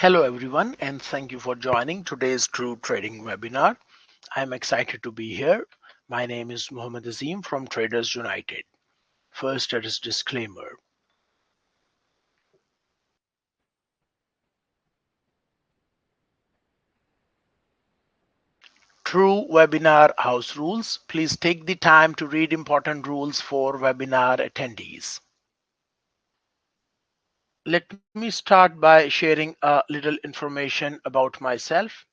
Hello everyone, and thank you for joining today's True Trading webinar. I'm excited to be here. My name is Mohammed Azim from Traders United. First, there is disclaimer. True webinar house rules. Please take the time to read important rules for webinar attendees. Let me start by sharing a little information about myself.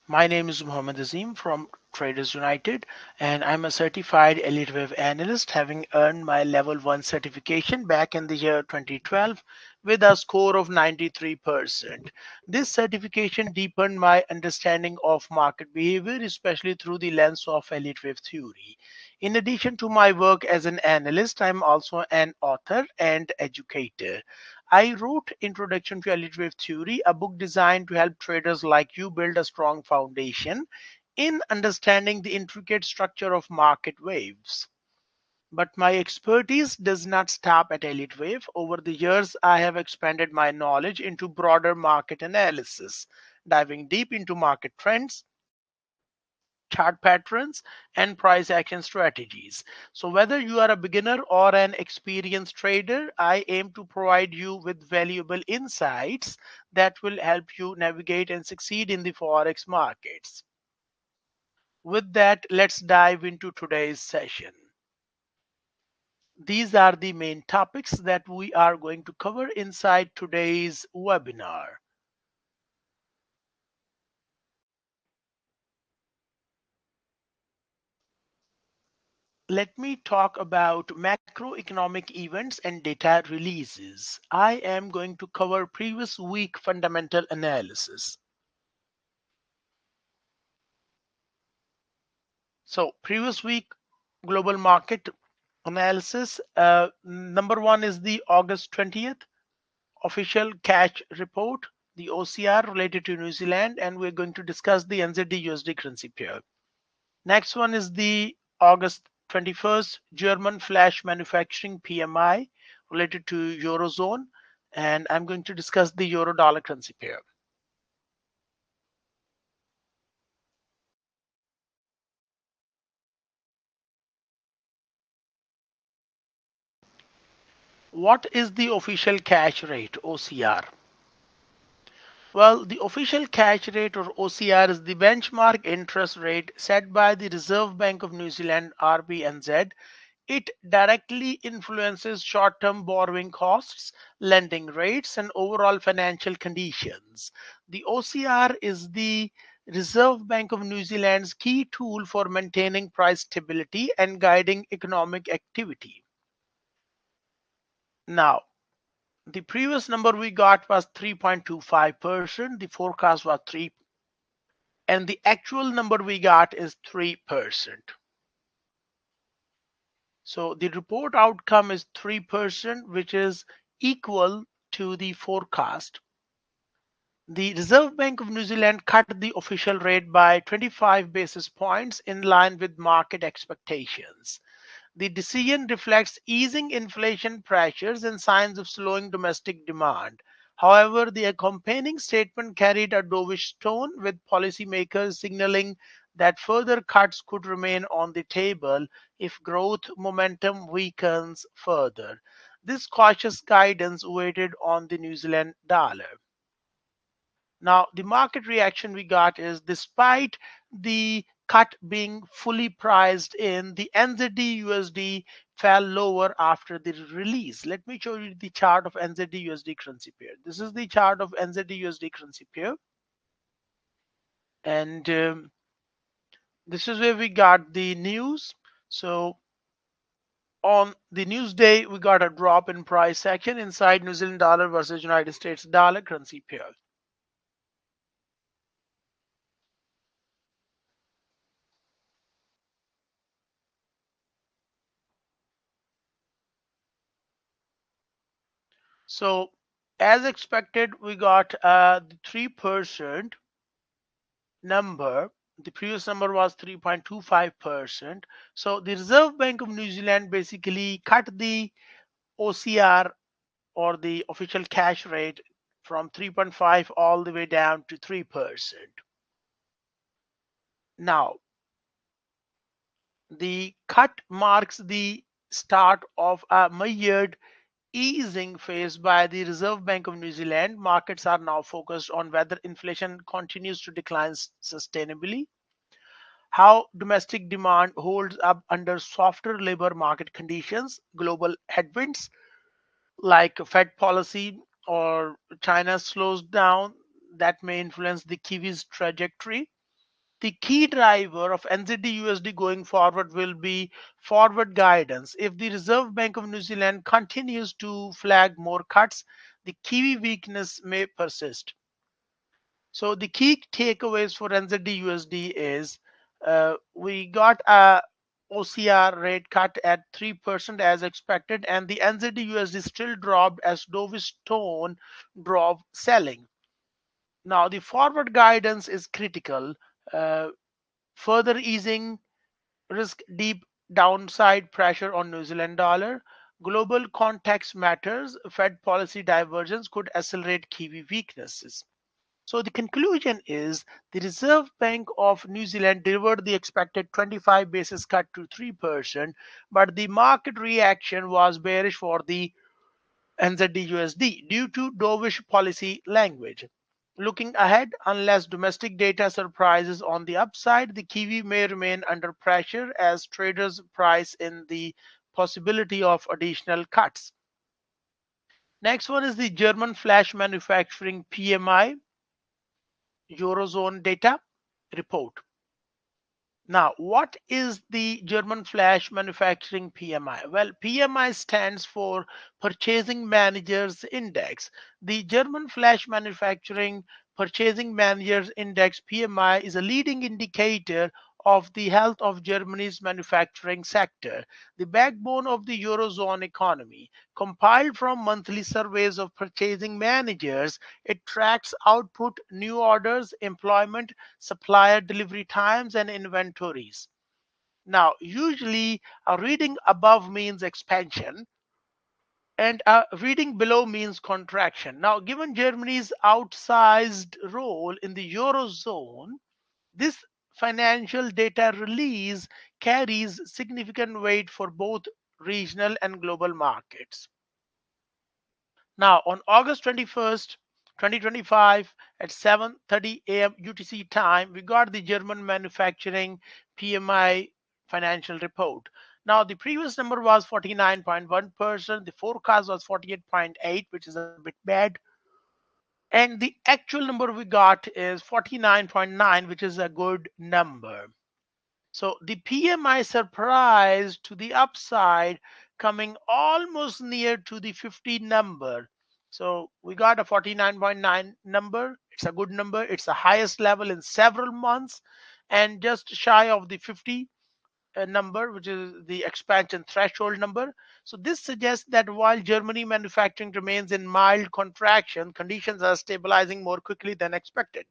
My name is Mohammed Azim from Traders United, and I'm a certified elite wave analyst, having earned my level 1 certification back in the year 2012 with a score of 93%. This certification deepened my understanding of market behavior, especially through the lens of elite wave theory. In addition to my work as an analyst, I'm also an author and educator. I wrote Introduction to Elite Wave Theory, a book designed to help traders like you build a strong foundation in understanding the intricate structure of market waves. But my expertise does not stop at Elite Wave. Over the years, I have expanded my knowledge into broader market analysis, diving deep into market trends, chart patterns, and price action strategies. So whether you are a beginner or an experienced trader, I aim to provide you with valuable insights that will help you navigate and succeed in the Forex markets. With that, let's dive into today's session. These are the main topics that we are going to cover inside today's webinar. Let me talk about macroeconomic events and data releases. I am going to cover previous week fundamental analysis. So previous week global market analysis. Number one is the August 20th official cash report, the OCR related to New Zealand, and we're going to discuss the NZDUSD currency pair. Next one is the August 21st German flash manufacturing PMI related to Eurozone, and I'm going to discuss the euro dollar currency pair. What is the official cash rate, OCR? Well, the official cash rate or OCR is the benchmark interest rate set by the Reserve Bank of New Zealand, RBNZ. It directly influences short-term borrowing costs, lending rates, and overall financial conditions. The OCR is the Reserve Bank of New Zealand's key tool for maintaining price stability and guiding economic activity. Now, the previous number we got was 3.25%. The forecast was 3, and the actual number we got is 3%. So the report outcome is 3%, which is equal to the forecast. The Reserve Bank of New Zealand cut the official rate by 25 basis points in line with market expectations. The decision reflects easing inflation pressures and signs of slowing domestic demand. However, the accompanying statement carried a dovish tone, with policymakers signaling that further cuts could remain on the table if growth momentum weakens further. This cautious guidance weighted on the New Zealand dollar. Now, the market reaction we got is, despite the cut being fully priced in, the NZDUSD fell lower after the release. Let me show you the chart of NZDUSD currency pair. This is the chart of NZDUSD currency pair. And this is where we got the news. So on the news day, we got a drop in price action inside New Zealand dollar versus United States dollar currency pair. So as expected, we got the 3% number The previous number was 3.25%. So the Reserve Bank of New Zealand basically cut the OCR, or the official cash rate, from 3.5 all the way down to 3%. Now, the cut marks the start of a measured easing phase by the Reserve Bank of New Zealand. Markets are now focused on whether inflation continues to decline sustainably, how domestic demand holds up under softer labor market conditions, global headwinds like Fed policy or China slows down that may influence the Kiwi's trajectory. The key driver of NZDUSD going forward will be forward guidance. If the Reserve Bank of New Zealand continues to flag more cuts, the Kiwi weakness may persist. So the key takeaways for NZDUSD is we got a OCR rate cut at 3% as expected, and the NZDUSD still dropped as dovish tone drove selling. Now the forward guidance is critical. Uh, Further easing risk deep downside pressure on New Zealand dollar. Global context matters. Fed policy divergence could accelerate Kiwi weaknesses. So the conclusion is the Reserve Bank of New Zealand delivered the expected 25 basis cut to 3%, but the market reaction was bearish for the NZDUSD due to dovish policy language. Looking ahead, unless domestic data surprises on the upside, the Kiwi may remain under pressure as traders price in the possibility of additional cuts. Next one is the German flash manufacturing PMI Eurozone data report. Now, what is the German flash manufacturing PMI? Well, PMI stands for Purchasing Managers Index. The German flash manufacturing Purchasing Managers Index PMI is a leading indicator of the health of Germany's manufacturing sector, the backbone of the Eurozone economy. Compiled from monthly surveys of purchasing managers, it tracks output, new orders, employment, supplier delivery times, and inventories. Now, usually a reading above means expansion and a reading below means contraction. Now, given Germany's outsized role in the Eurozone, this financial data release carries significant weight for both regional and global markets. Now, on August 21st, 2025, at 7:30 a.m. UTC time, we got the German manufacturing PMI financial report. Now, the previous number was 49.1%. The forecast was 48.8, which is a bit bad. And the actual number we got is 49.9, which is a good number. So the PMI surprised to the upside, coming almost near to the 50 number. So we got a 49.9 number. It's a good number. It's the highest level in several months, and just shy of the 50 number, which is the expansion threshold number. So this suggests that while Germany manufacturing remains in mild contraction, conditions are stabilizing more quickly than expected.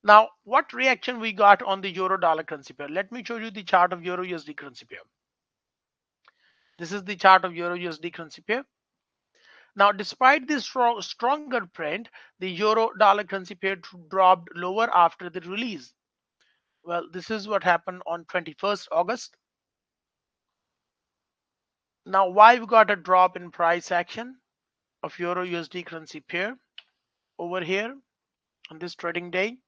Now, what reaction we got on the euro dollar currency pair? Let me show you the chart of euro USD currency pair. This is the chart of euro USD currency pair. Now, despite this stronger print, the euro dollar currency pair dropped lower after the release. Well, this is what happened on 21st August. Now, why we got a drop in price action of euro USD currency pair over here on this trading day?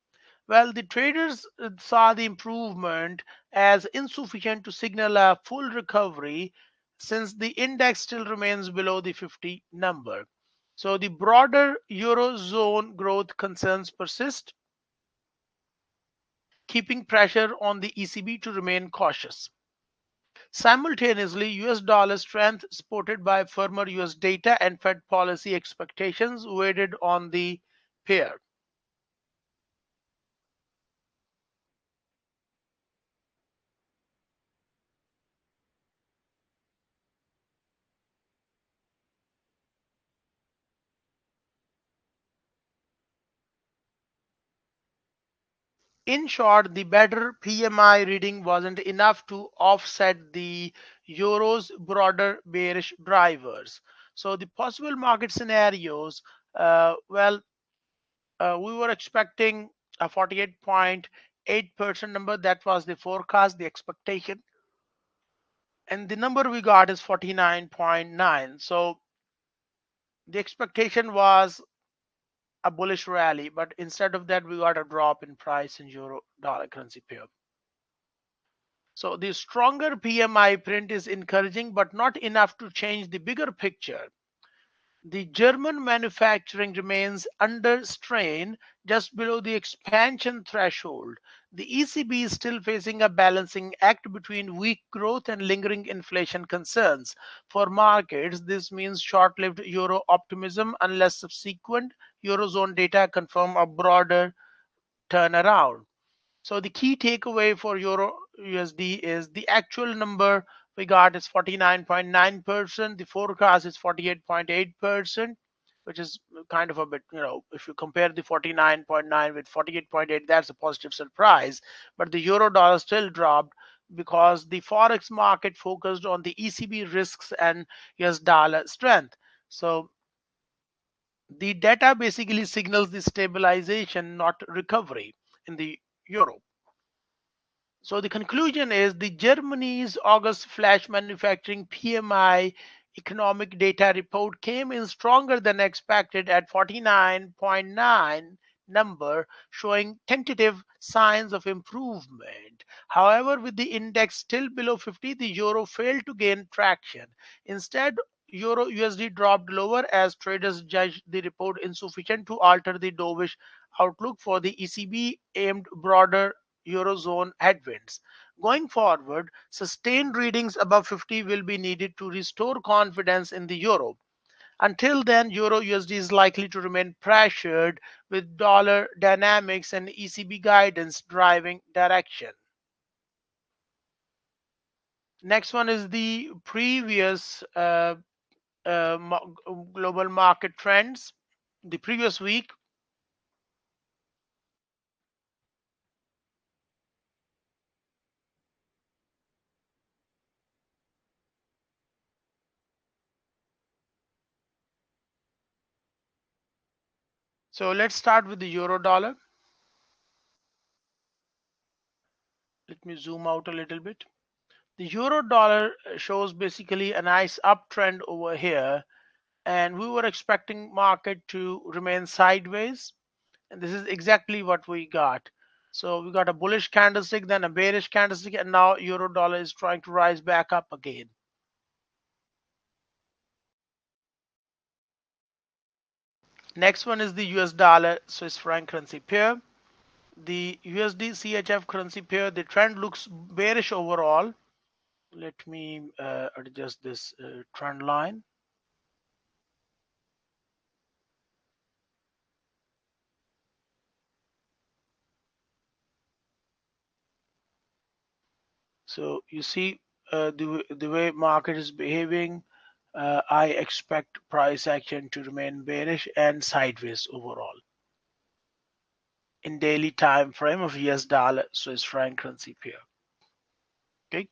Well, the traders saw the improvement as insufficient to signal a full recovery since the index still remains below the 50 number. So the broader Eurozone growth concerns persist, keeping pressure on the ECB to remain cautious. Simultaneously, US dollar strength supported by firmer US data and Fed policy expectations weighed on the pair. In short, the better PMI reading wasn't enough to offset the euro's broader bearish drivers. So the possible market scenarios, we were expecting a 48.8% number. That was the forecast, the expectation. And the number we got is 49.9. So the expectation was a bullish rally, but instead of that, we got a drop in price in euro dollar currency pair. So the stronger PMI print is encouraging, but not enough to change the bigger picture. The German manufacturing remains under strain just below the expansion threshold. The ECB is still facing a balancing act between weak growth and lingering inflation concerns. For markets, this means short-lived euro optimism unless subsequent eurozone data confirm a broader turnaround. So the key takeaway for Euro USD is the actual number we got is 49.9%. The forecast is 48.8%, which is kind of a bit, if you compare the 49.9 with 48.8, that's a positive surprise. But the euro dollar still dropped because the Forex market focused on the ECB risks and US dollar strength. So the data basically signals the stabilization, not recovery in the euro. So the conclusion is the Germany's August flash manufacturing PMI economic data report came in stronger than expected at 49.9 number, showing tentative signs of improvement. However, with the index still below 50, the euro failed to gain traction. Instead, euro USD dropped lower as traders judged the report insufficient to alter the dovish outlook for the ECB aimed broader eurozone headwinds. Going forward, sustained readings above 50 will be needed to restore confidence in the euro. Until then, euro USD is likely to remain pressured with dollar dynamics and ECB guidance driving direction. Next one is the previous global market trends. The previous week, so let's start with the euro dollar. Let me zoom out a little bit. The euro dollar shows basically a nice uptrend over here, and we were expecting market to remain sideways, and this is exactly what we got. So we got a bullish candlestick, then a bearish candlestick, and now euro dollar is trying to rise back up again. Next one is the US dollar Swiss franc currency pair. The USD-CHF currency pair, the trend looks bearish overall. Let me adjust this trend line. So you see the way market is behaving, I expect price action to remain bearish and sideways overall in daily time frame of US dollar Swiss franc currency pair. Okay,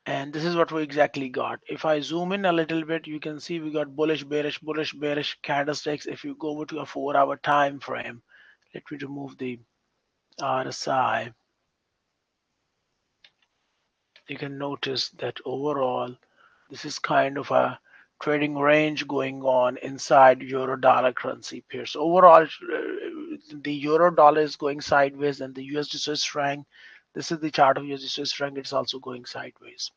and this is what we exactly got. If I zoom in a little bit, you can see we got bullish, bearish candlesticks. If you go over to a 4-hour time frame, let me remove the RSI. You can notice that overall this is kind of a trading range going on inside euro dollar currency pairs. So overall, the euro dollar is going sideways, and the USD Swiss franc, this is the chart of USD Swiss franc, it's also going sideways.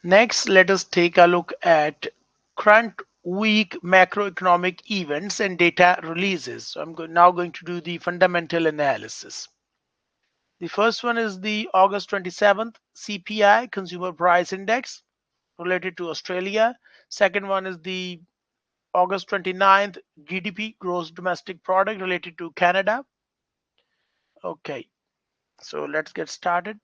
Next, let us take a look at current week macroeconomic events and data releases. So I'm now going to do the fundamental analysis. The first one is the August 27th CPI, Consumer Price Index, related to Australia. Second one is the August 29th GDP, Gross Domestic Product, related to Canada. Okay, so let's get started.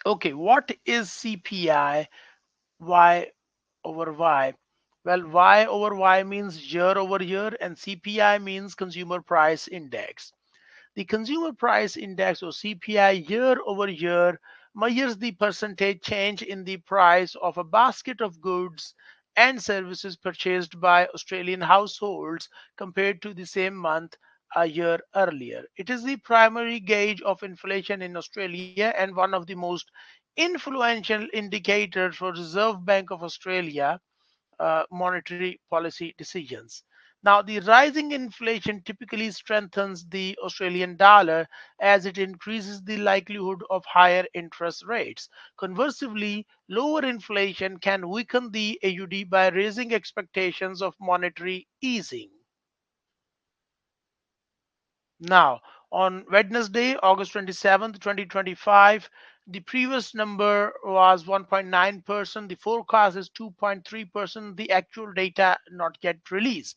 Okay, what is CPI? Y over Y? Well, Y over Y means year over year, and CPI means Consumer Price Index. The Consumer Price Index, or CPI, year over year measures the percentage change in the price of a basket of goods and services purchased by Australian households compared to the same month a year earlier. It is the primary gauge of inflation in Australia and one of the most influential indicators for Reserve Bank of Australia monetary policy decisions. Now, the rising inflation typically strengthens the Australian dollar as it increases the likelihood of higher interest rates. Conversely, lower inflation can weaken the AUD by raising expectations of monetary easing. Now, on Wednesday, August 27th, 2025, the previous number was 1.9%. The forecast is 2.3%. The actual data not yet released.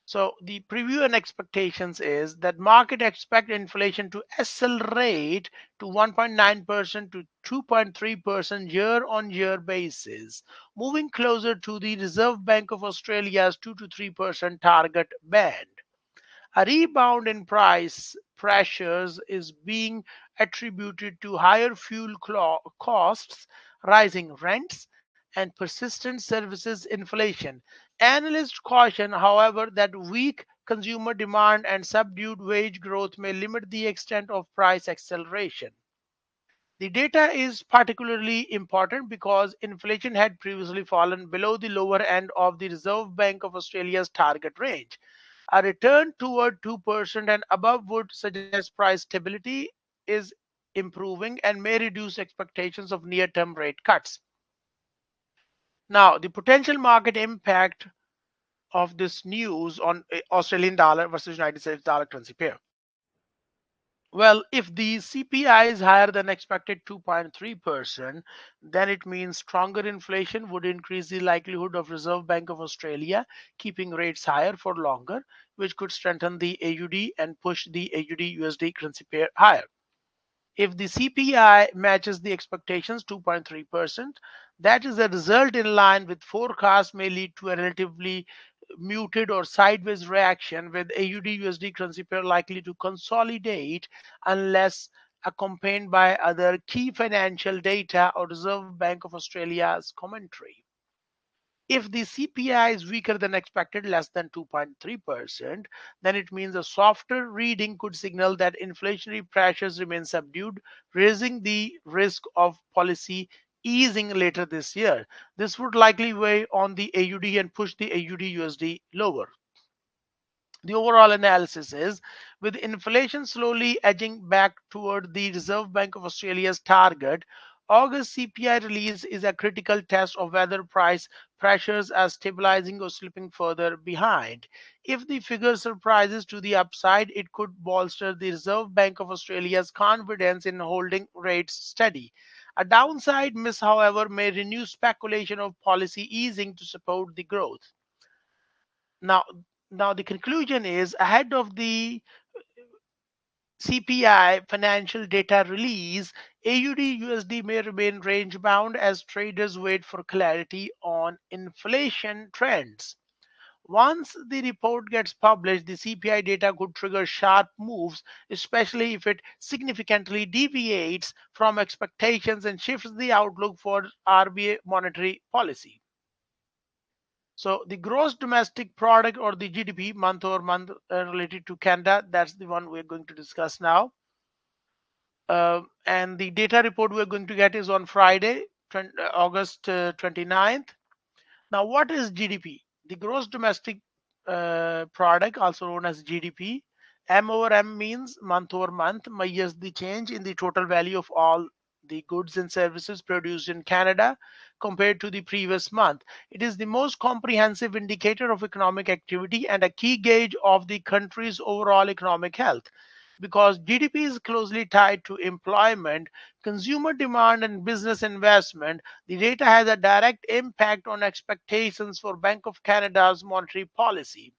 So the preview and expectations is that market expect inflation to accelerate to 1.9% to 2.3% year on year basis, moving closer to the Reserve Bank of Australia's 2 to 3% target band. A rebound in price pressures is being attributed to higher fuel costs, rising rents, and persistent services inflation. Analysts caution, however, that weak consumer demand and subdued wage growth may limit the extent of price acceleration. The data is particularly important because inflation had previously fallen below the lower end of the Reserve Bank of Australia's target range. A return toward 2% and above would suggest price stability is improving and may reduce expectations of near term rate cuts. Now, the potential market impact of this news on Australian dollar versus United States dollar currency pair. Well, if the CPI is higher than expected 2.3%, then it means stronger inflation would increase the likelihood of Reserve Bank of Australia keeping rates higher for longer, which could strengthen the AUD and push the AUD USD currency pair higher. If the CPI matches the expectations 2.3%, that is a result in line with forecast may lead to a relatively muted or sideways reaction with AUD USD currency pair likely to consolidate unless accompanied by other key financial data or Reserve Bank of Australia's commentary. If the CPI is weaker than expected, less than 2.3%, then it means a softer reading could signal that inflationary pressures remain subdued, raising the risk of policy easing later this year. This would likely weigh on the AUD and push the AUD USD lower. The overall analysis is with inflation slowly edging back toward the Reserve Bank of Australia's target, August CPI release is a critical test of whether price pressures are stabilizing or slipping further behind. If the figure surprises to the upside, it could bolster the Reserve Bank of Australia's confidence in holding rates steady. A downside miss, however, may renew speculation of policy easing to support the growth. Now, now the conclusion is ahead of the CPI financial data release, AUD USD may remain range bound as traders wait for clarity on inflation trends. Once the report gets published, the CPI data could trigger sharp moves, especially if it significantly deviates from expectations and shifts the outlook for RBA monetary policy. So the gross domestic product or the GDP month over month related to Canada, that's the one we're going to discuss now. And the data report we're going to get is on Friday, August 29th. Now, what is GDP? The gross domestic product, also known as GDP. M over M means month over month, measures the change in the total value of all the goods and services produced in Canada compared to the previous month. It is the most comprehensive indicator of economic activity and a key gauge of the country's overall economic health. Because GDP is closely tied to employment, consumer demand, and business investment, the data has a direct impact on expectations for Bank of Canada's monetary policy.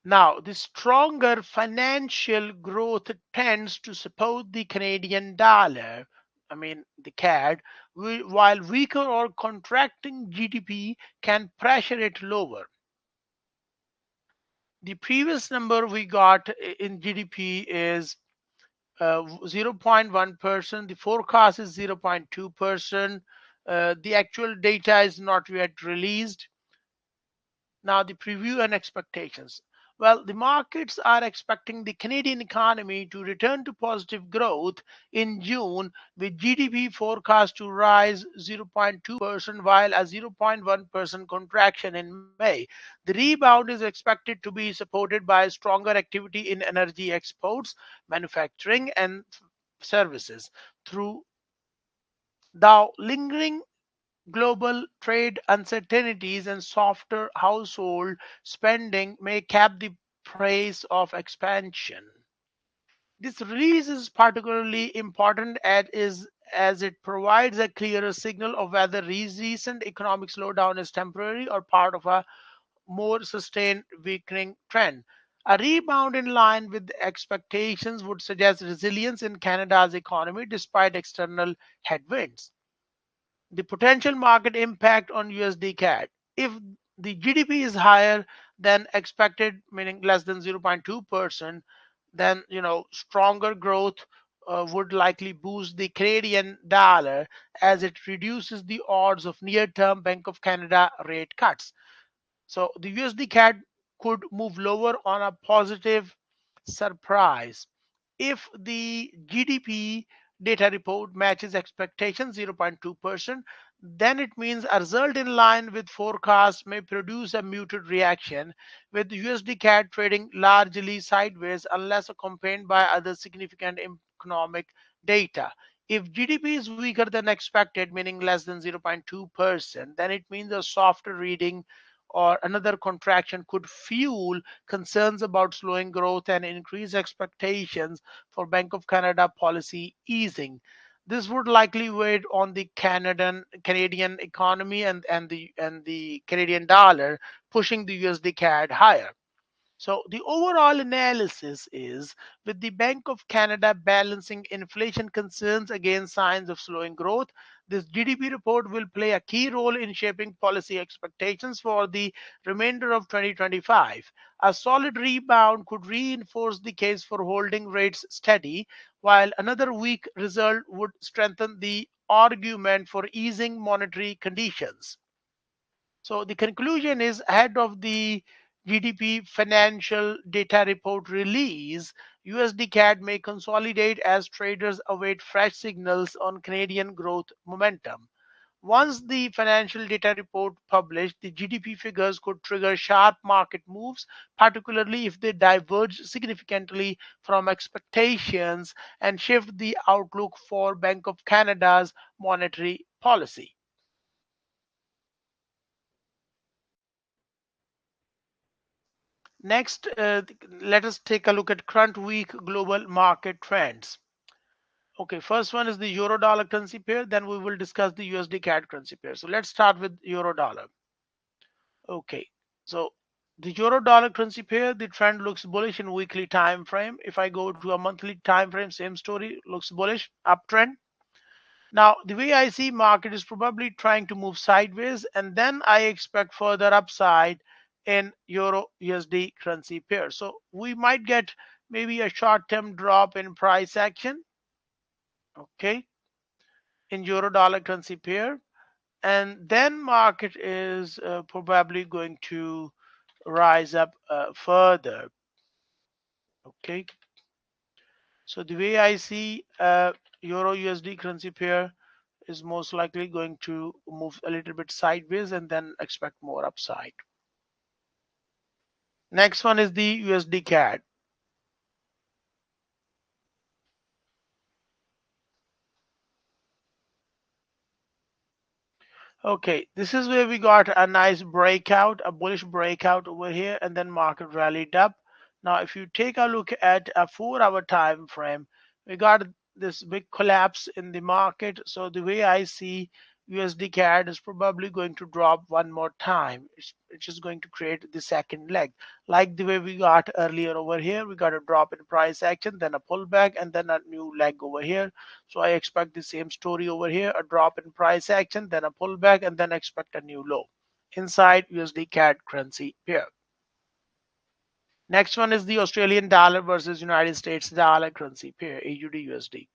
Now, the stronger financial growth tends to support the Canadian dollar, I mean the CAD, while weaker or contracting GDP can pressure it lower. The previous number we got in GDP is 0.1%. The forecast is 0.2%. The actual data is not yet released. Now, the preview and expectations. Well, the markets are expecting the Canadian economy to return to positive growth in June, with GDP forecast to rise 0.2%, while a 0.1% contraction in May. The rebound is expected to be supported by stronger activity in energy exports, manufacturing, and services. Through the lingering global trade uncertainties and softer household spending may cap the pace of expansion. This release is particularly important as it provides a clearer signal of whether recent economic slowdown is temporary or part of a more sustained weakening trend. A rebound in line with expectations would suggest resilience in Canada's economy despite external headwinds. The potential market impact on USD CAD. If the GDP is higher than expected, meaning less than 0.2%, then stronger growth would likely boost the Canadian dollar as it reduces the odds of near-term Bank of Canada rate cuts. So the USD CAD could move lower on a positive surprise. If the GDP data report matches expectations 0.2%, then it means a result in line with forecasts may produce a muted reaction, with USD CAD trading largely sideways unless accompanied by other significant economic data. If GDP is weaker than expected, meaning less than 0.2%, then it means a softer reading or another contraction could fuel concerns about slowing growth and increase expectations for Bank of Canada policy easing. This would likely weigh on the Canadian economy and the Canadian dollar, pushing the USD CAD higher. So the overall analysis is, with the Bank of Canada balancing inflation concerns against signs of slowing growth, this GDP report will play a key role in shaping policy expectations for the remainder of 2025. A solid rebound could reinforce the case for holding rates steady, while another weak result would strengthen the argument for easing monetary conditions. So the conclusion is, ahead of the GDP financial data report release, USD CAD may consolidate as traders await fresh signals on Canadian growth momentum. Once the financial data report published, the GDP figures could trigger sharp market moves, particularly if they diverge significantly from expectations and shift the outlook for Bank of Canada's monetary policy. Next, let us take a look at current week global market trends. Okay, first one is the euro dollar currency pair, then we will discuss the USD CAD currency pair. So let's start with euro dollar. Okay, so the euro dollar currency pair, the trend looks bullish in weekly time frame. If I go to a monthly time frame, same story, looks bullish, uptrend. Now, the way I see market is probably trying to move sideways, and then I expect further upside in Euro USD currency pair. So we might get maybe a short-term drop in price action, okay, in Euro dollar currency pair, and then market is probably going to rise up further, okay. So the way I see Euro USD currency pair is most likely going to move a little bit sideways and then expect more upside. Next one is the USD CAD. Okay, this is where we got a nice breakout, a bullish breakout over here, and then market rallied up. Now, if you take a look at a 4-hour time frame, we got this big collapse in the market. So the way I see, USDCAD is probably going to drop one more time. It's just going to create the second leg. Like the way we got earlier over here, we got a drop in price action, then a pullback, and then a new leg over here. So I expect the same story over here, a drop in price action, then a pullback, and then expect a new low inside USD-CAD currency pair. Next one is the Australian dollar versus United States dollar currency pair, AUD-USD.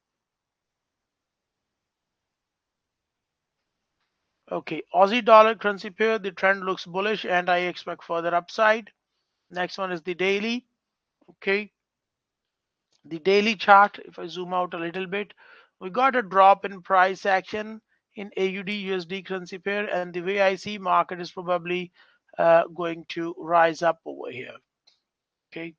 Okay, Aussie dollar currency pair, the trend looks bullish and I expect further upside. Next one is the daily. Okay, the daily chart, if I zoom out a little bit, we got a drop in price action in AUD-USD currency pair, and the way I see market is probably going to rise up over here. Okay,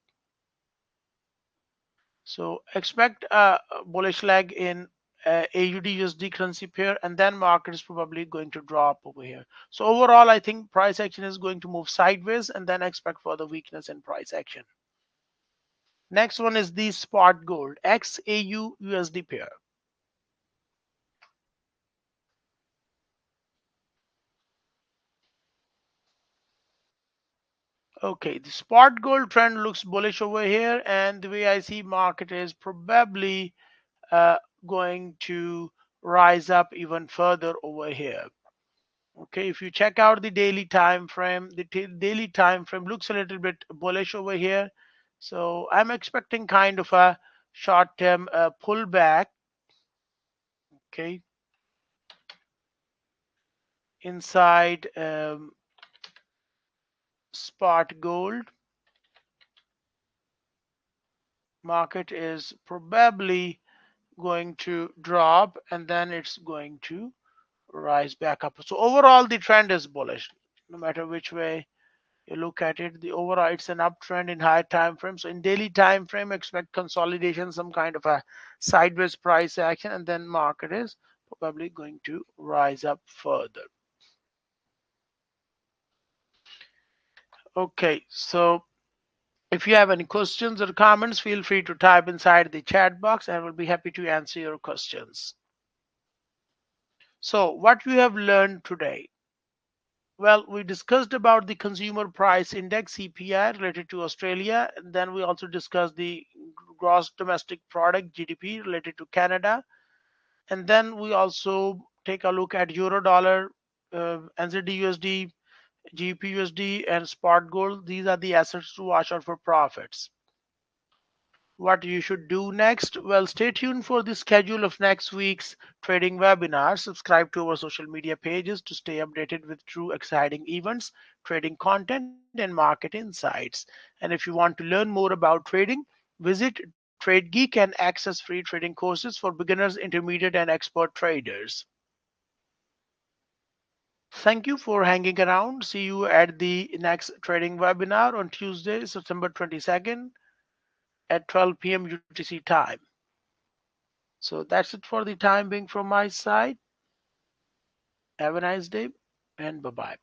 so expect a bullish leg in AUD-USD currency pair, and then market is probably going to drop over here. So overall, I think price action is going to move sideways, and then expect further weakness in price action. Next one is the spot gold XAUUSD pair. Okay, the spot gold trend looks bullish over here, and the way I see market is probably uh, going to rise up even further over here. Okay, if you check out the daily time frame, the daily time frame looks a little bit bullish over here. So I'm expecting kind of a short-term pullback. Okay, inside spot gold, market is probably going to drop and then it's going to rise back up. So overall, the trend is bullish. No matter which way you look at it, the overall it's an uptrend in higher time frame. So in daily time frame, expect consolidation, some kind of a sideways price action, and then market is probably going to rise up further. Okay, so if you have any questions or comments, feel free to type inside the chat box and we'll be happy to answer your questions. So what we have learned today. Well, we discussed about the consumer price index CPI related to Australia, and then we also discussed the gross domestic product GDP related to Canada, and then we also take a look at euro dollar, NZDUSD, GBP and spot gold. These are the assets to watch out for profits. What you should do next? Well, stay tuned for the schedule of next week's trading webinar. Subscribe to our social media pages to stay updated with true exciting events, trading content, and market insights. And if you want to learn more about trading, visit TradeGeek and access free trading courses for beginners, intermediate, and expert traders. Thank you for hanging around. See you at the next trading webinar on Tuesday, September 22nd at 12 p.m. UTC time. So that's it for the time being from my side. Have a nice day and bye-bye.